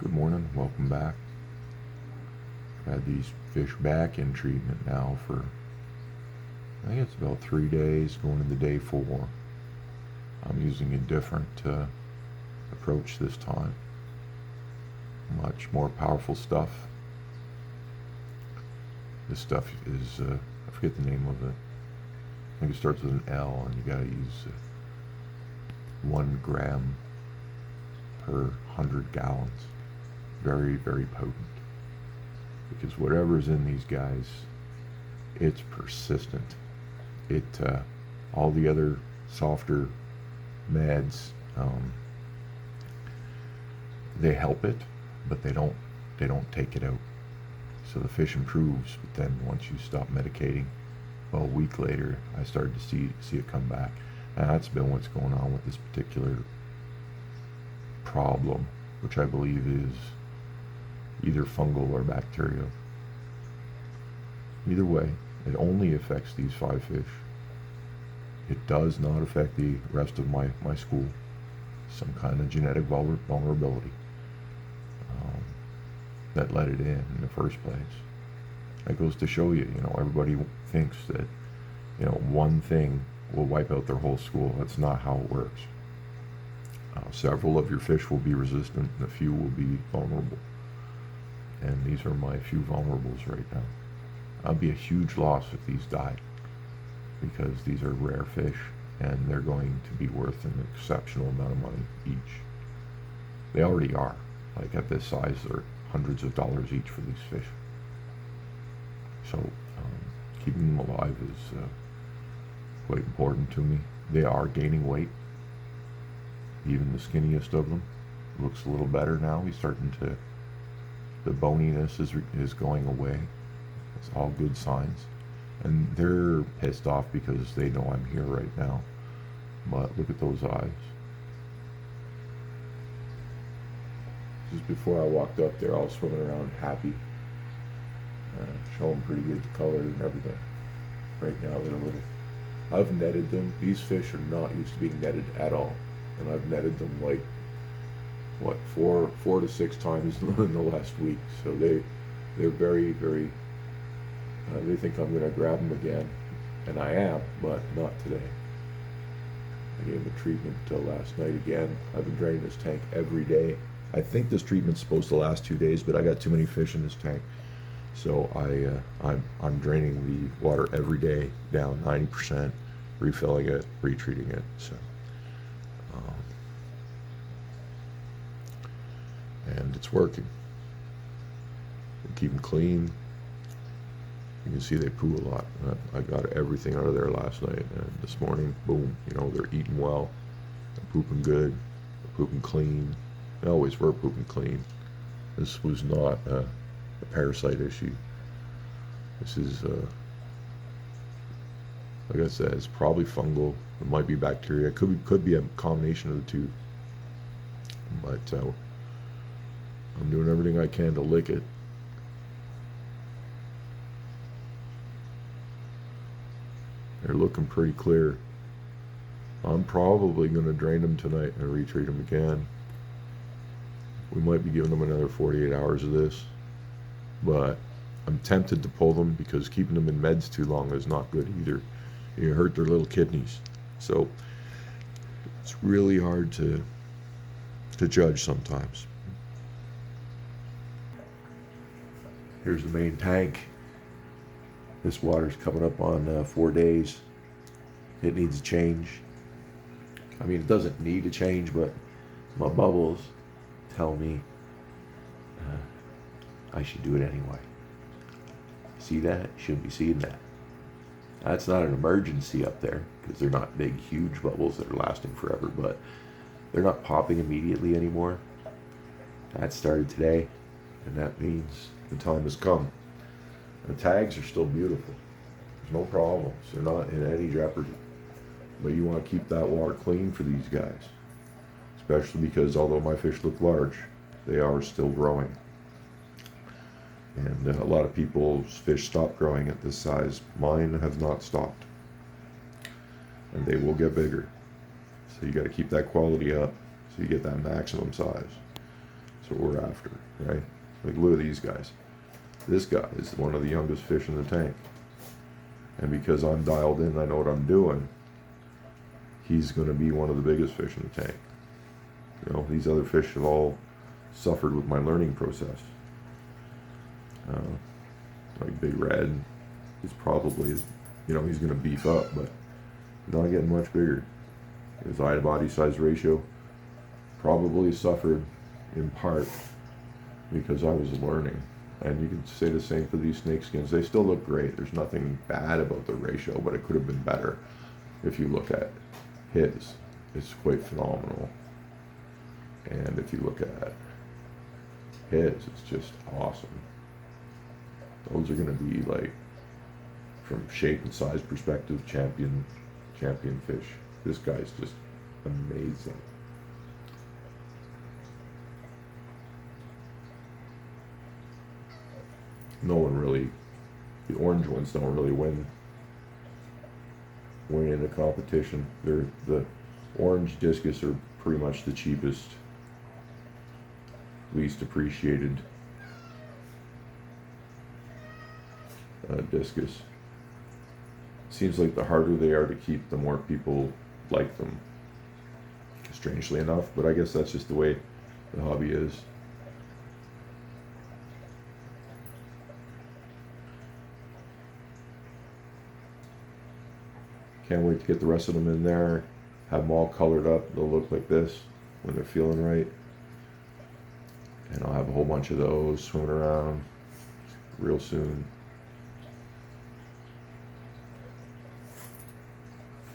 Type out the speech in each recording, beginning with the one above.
Good morning, welcome back. I've had these fish back in treatment now for, I think it's about 3 days, going into day 4. I'm using a different approach this time. Much more powerful stuff. This stuff is, I forget the name of it. I think it starts with an L, and you gotta use 1 gram per 100 gallons. Very, very potent. Because whatever's in these guys, it's persistent. All the other softer meds, they help it, but they don't take it out. So the fish improves, but then once you stop medicating, well, a week later, I started to see it come back. And that's been what's going on with this particular problem, which I believe is either fungal or bacterial. Either way, it only affects these 5 fish. It does not affect the rest of my school. Some kind of genetic vulnerability that let it in the first place. That goes to show you, everybody thinks that, one thing will wipe out their whole school. That's not how it works. Several of your fish will be resistant, and a few will be vulnerable. And these are my few vulnerables right now. That'd be a huge loss if these died, because these are rare fish, and they're going to be worth an exceptional amount of money each. They already are. Like at this size, they're hundreds of dollars each for these fish. So keeping them alive is quite important to me. They are gaining weight. Even the skinniest of them looks a little better now. He's starting to, the boniness is going away. It's all good signs. And they're pissed off because they know I'm here right now. But look at those eyes. Just before I walked up, they're all swimming around happy. Showing pretty good color and everything. Right now they're a little, I've netted them. These fish are not used to being netted at all. And I've netted them like, what, four to 6 times in the last week. So they're very, very, they think I'm gonna grab them again. And I am, but not today. I gave them a treatment last night again. I've been draining this tank every day. I think this treatment's supposed to last 2 days, but I got too many fish in this tank. So I'm draining the water every day down 90%, refilling it, retreating it. So, and it's working. We keep them clean. You can see they poo a lot. I got everything out of there last night, and this morning, boom, they're eating well, they're pooping good, they're pooping clean. They always were pooping clean. This was not a parasite issue. This is, like I said, it's probably fungal. It might be bacteria. It could be a combination of the two. But I'm doing everything I can to lick it. They're looking pretty clear. I'm probably going to drain them tonight and retreat them again. We might be giving them another 48 hours of this, but I'm tempted to pull them because keeping them in meds too long is not good either. You hurt their little kidneys. So it's really hard to judge sometimes. Here's the main tank. This water's coming up on 4 days. It needs a change. I mean, it doesn't need a change, but my bubbles tell me I should do it anyway. See that? You shouldn't be seeing that. That's not an emergency up there, because they're not big, huge bubbles that are lasting forever, but they're not popping immediately anymore. That started today, and that means the time has come. The tags are still beautiful. There's no problems. They're not in any jeopardy. But you want to keep that water clean for these guys. Especially because although my fish look large, they are still growing. And a lot of people's fish stop growing at this size. Mine have not stopped. And they will get bigger. So you got to keep that quality up so you get that maximum size. That's what we're after, right? Like, look at these guys. This guy is one of the youngest fish in the tank. And because I'm dialed in, I know what I'm doing, he's going to be one of the biggest fish in the tank. You know, these other fish have all suffered with my learning process. Like Big Red is probably, you know, he's going to beef up, but he's not getting much bigger. His eye to body size ratio probably suffered in part because I was learning. And you can say the same for these snake skins. They still look great. There's nothing bad about the ratio, but it could have been better. If you look at his, it's quite phenomenal. And if you look at his, it's just awesome. Those are going to be, like, from shape and size perspective, champion fish. This guy's just amazing. No one really, the orange ones don't really win in a competition. The orange discus are pretty much the cheapest, least appreciated discus. Seems like the harder they are to keep, the more people like them, strangely enough, but I guess that's just the way the hobby is. Can't wait to get the rest of them in there, have them all colored up. They'll look like this when they're feeling right. And I'll have a whole bunch of those swimming around real soon.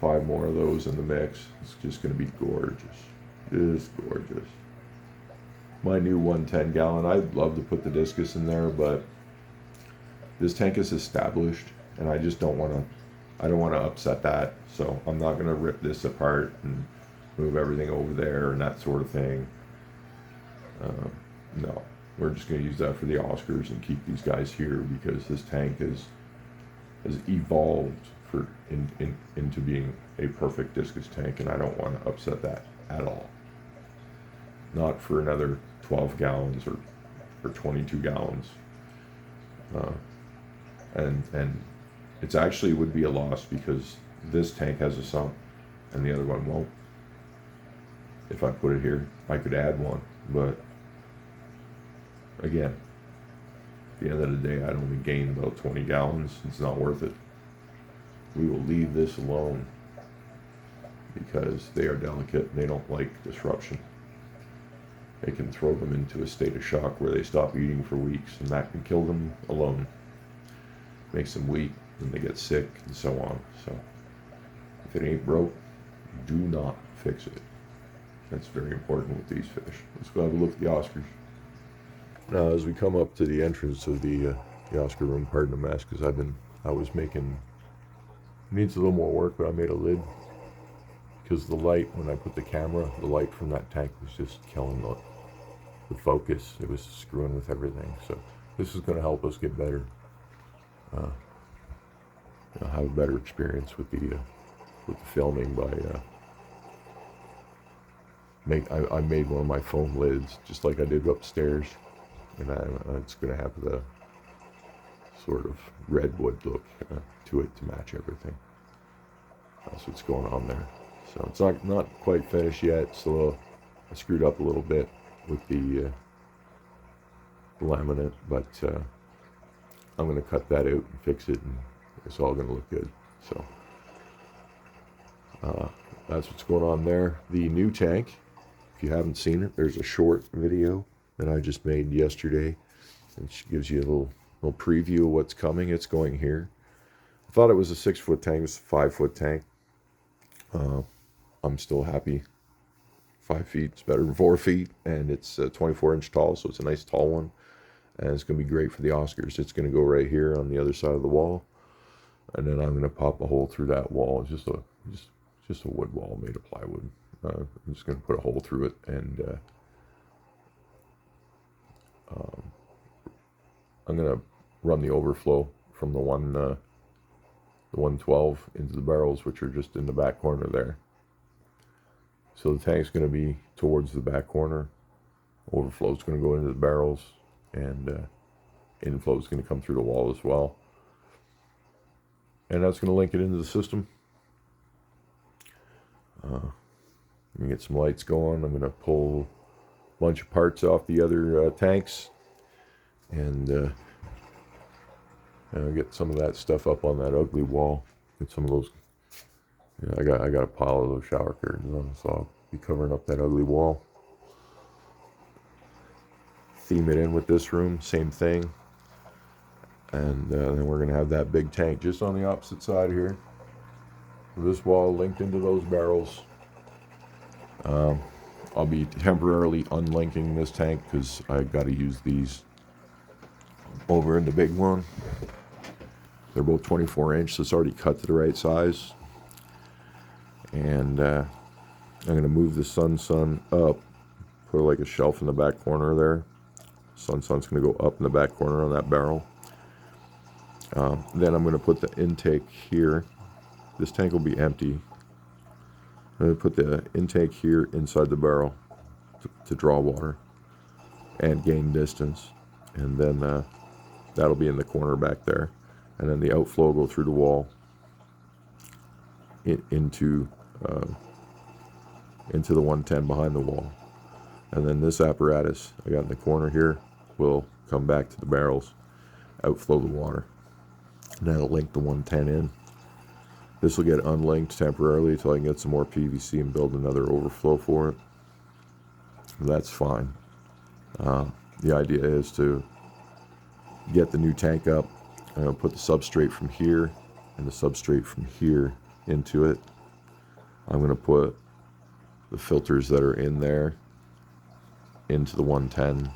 5 more of those in the mix. It's just going to be gorgeous. Just gorgeous. My new 110 gallon, I'd love to put the discus in there, but this tank is established and I just don't want to upset that. So I'm not going to rip this apart and move everything over there and that sort of thing. No, we're just going to use that for the Oscars and keep these guys here because this tank has evolved into being a perfect discus tank, and I don't want to upset that at all. Not for another 12 gallons or 22 gallons. And it's actually would be a loss because this tank has a sump and the other one won't. If I put it here, I could add one, but again, at the end of the day, I'd only gain about 20 gallons. It's not worth it. We will leave this alone because they are delicate and they don't like disruption. It can throw them into a state of shock where they stop eating for weeks, and that can kill them alone. Makes them weak and they get sick and so on. So if it ain't broke, do not fix it. That's very important with these fish. Let's go have a look at the Oscars. Now, as we come up to the entrance of the Oscar room, pardon the mess, because I was making, needs a little more work, but I made a lid because the light, when I put the camera, the light from that tank was just killing the focus. It was screwing with everything. So this is going to help us get better, have a better experience with the filming by I made one of my foam lids just like I did upstairs, and it's going to have the sort of redwood look to it to match everything. That's what's going on there. So it's not quite finished yet. So I screwed up a little bit with the laminate, but I'm going to cut that out and fix it, and it's all going to look good. So that's what's going on there. The new tank, if you haven't seen it, there's a short video that I just made yesterday, and she gives you a little preview of what's coming. It's going here. I thought it was a 6-foot tank. It was a 5-foot tank. I'm still happy. 5 feet is better than 4 feet, and it's 24 inch tall, so it's a nice tall one, and it's going to be great for the Oscars. It's going to go right here on the other side of the wall, and then I'm going to pop a hole through that wall. It's just a wood wall made of plywood. I'm just going to put a hole through it, and I'm going to run the overflow from the 112 into the barrels, which are just in the back corner there. So the tank's going to be towards the back corner, Overflow is going to go into the barrels, and inflow is going to come through the wall as well. And that's going to link it into the system. I'm going to get some lights going. I'm going to pull a bunch of parts off the other tanks, and get some of that stuff up on that ugly wall. Get some of those. Yeah, I got a pile of those shower curtains on, so I'll be covering up that ugly wall. Theme it in with this room, same thing. And then we're going to have that big tank just on the opposite side here. This wall linked into those barrels. I'll be temporarily unlinking this tank because I got to use these over in the big one. They're both 24 inch, so it's already cut to the right size. And I'm going to move the Sun up, put like a shelf in the back corner there. Sun's going to go up in the back corner on that barrel. Then I'm going to put the intake here. This tank will be empty. I'm going to put the intake here inside the barrel to draw water and gain distance. And then that'll be in the corner back there. And then the outflow will go through the wall into the 110 behind the wall. And then this apparatus I got in the corner here will come back to the barrels, outflow the water. And that'll link the 110 in. This will get unlinked temporarily until I can get some more PVC and build another overflow for it. That's fine. The idea is to get the new tank up. I'm going to put the substrate from here and the substrate from here into it. I'm going to put the filters that are in there into the 110.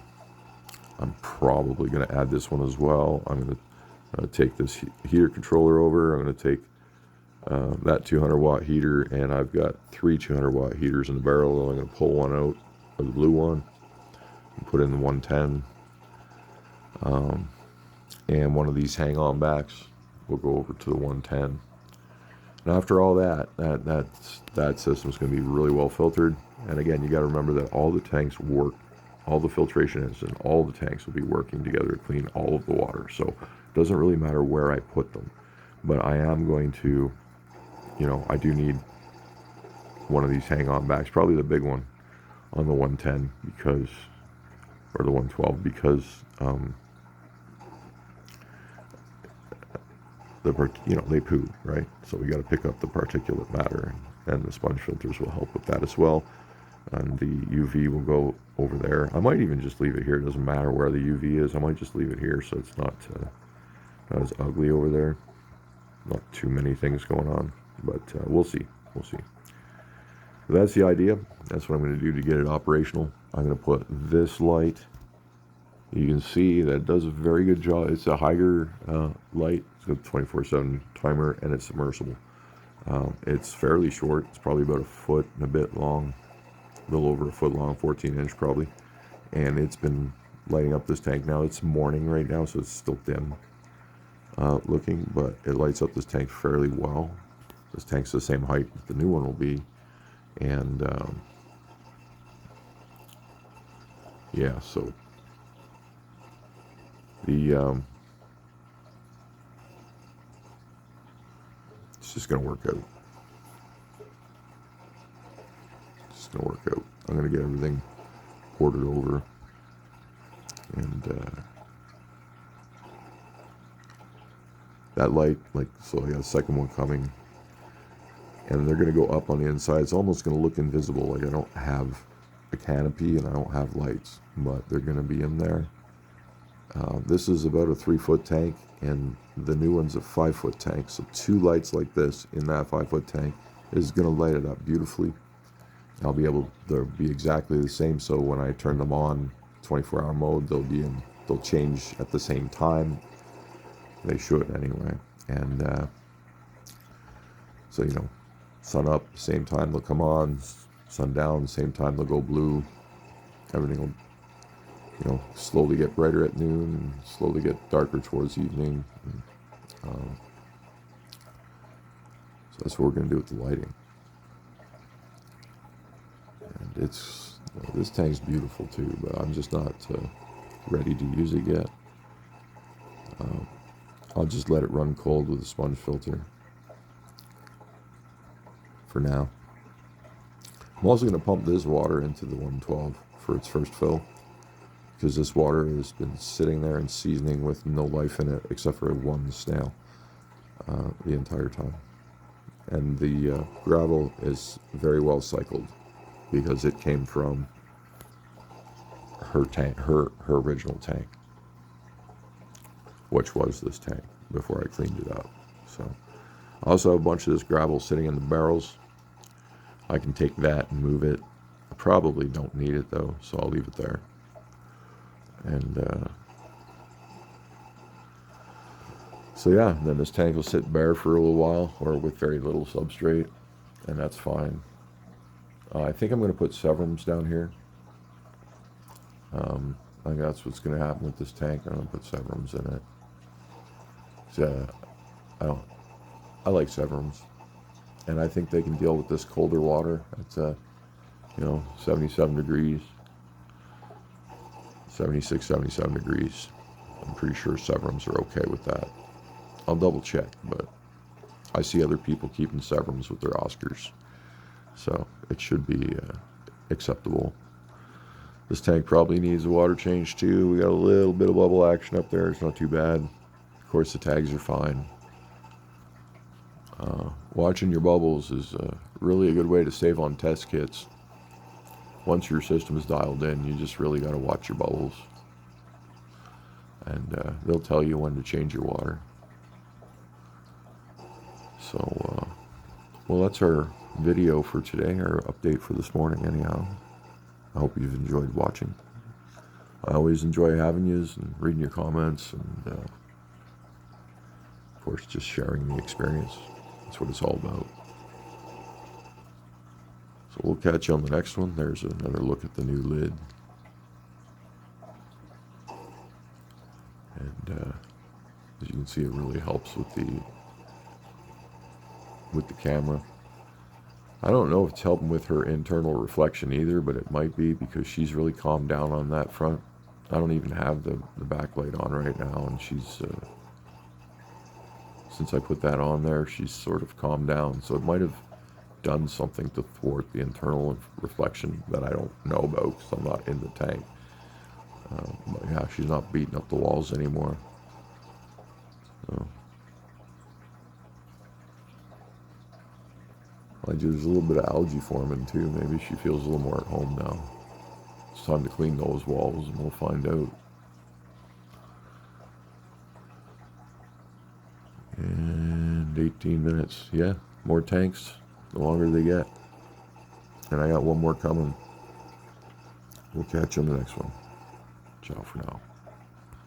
I'm probably going to add this one as well. I'm going to take this heater controller over. I'm going to take that 200 watt heater, and I've got 3 200 watt heaters in the barrel. I'm going to pull one out of the blue one and put in the 110. And one of these hang-on backs will go over to the 110. And after all that system's going to be really well filtered. And again, you got to remember that all the tanks work, all the filtration is, and all the tanks will be working together to clean all of the water. So it doesn't really matter where I put them. But I am going to, I do need one of these hang-on backs, probably the big one on the 110 because, or the 112 because, they poo, right? So we got to pick up the particulate matter, and the sponge filters will help with that as well. And the UV will go over there. I might even just leave it here. It doesn't matter where the UV is. I might just leave it here so it's not as ugly over there. Not too many things going on, but we'll see. We'll see. So that's the idea. That's what I'm going to do to get it operational. I'm going to put this light. You can see that it does a very good job. It's a Haiger light. It's got a 24/7 timer, and it's submersible. It's fairly short. It's probably about a foot and a bit long, a little over a foot long, 14 inch probably. And it's been lighting up this tank now. It's morning right now, so it's still dim looking, but it lights up this tank fairly well. This tank's the same height that the new one will be. And yeah, so it's just gonna work out. It's gonna work out. I'm gonna get everything ported over, and that light, so I got a second one coming, and they're gonna go up on the inside. It's almost gonna look invisible, like I don't have a canopy and I don't have lights, but they're gonna be in there. This is about a 3-foot tank, and the new one's a 5-foot tank. So 2 lights like this in that 5-foot tank is going to light it up beautifully. I'll be able, they'll be exactly the same. So when I turn them on 24-hour mode, they'll change at the same time. They should anyway. And so sun up, same time they'll come on. Sun down, same time they'll go blue. Everything will slowly get brighter at noon and slowly get darker towards evening. And, so that's what we're going to do with the lighting. And This tank's beautiful too, but I'm just not ready to use it yet. I'll just let it run cold with a sponge filter for now. I'm also going to pump this water into the 112 for its first fill, because this water has been sitting there and seasoning with no life in it except for one snail the entire time. And the gravel is very well cycled because it came from her tank, her original tank, which was this tank before I cleaned it up. So I also have a bunch of this gravel sitting in the barrels. I can take that and move it. I probably don't need it though, so I'll leave it there. And so yeah, then this tank will sit bare for a little while, or with very little substrate, and that's fine. I think I'm going to put Severums down here. I think that's what's going to happen with this tank. I'm going to put Severums in it. So, I like Severums, and I think they can deal with this colder water. It's 77 degrees, 76, 77 degrees. I'm pretty sure Severums are okay with that. I'll double check, but I see other people keeping Severums with their Oscars, so it should be acceptable. This tank probably needs a water change too. We got a little bit of bubble action up there. It's not too bad. Of course, the tags are fine. Watching your bubbles is really a good way to save on test kits. Once your system is dialed in, you just really got to watch your bubbles, and they'll tell you when to change your water. So, well, that's our video for today, our update for this morning anyhow. I hope you've enjoyed watching. I always enjoy having yous and reading your comments, and of course just sharing the experience. That's what it's all about. So we'll catch you on the next one. There's another look at the new lid. And as you can see, it really helps with the camera. I don't know if it's helping with her internal reflection either, but it might be, because she's really calmed down on that front. I don't even have the backlight on right now, and she's since I put that on there, she's sort of calmed down. So it might have done something to thwart the internal reflection that I don't know about, because I'm not in the tank. But yeah, she's not beating up the walls anymore. So, there's a little bit of algae forming too. Maybe she feels a little more at home now. It's time to clean those walls, and we'll find out. And 18 minutes. Yeah, more tanks, the longer they get. And I got one more coming. We'll catch you on the next one. Ciao for now.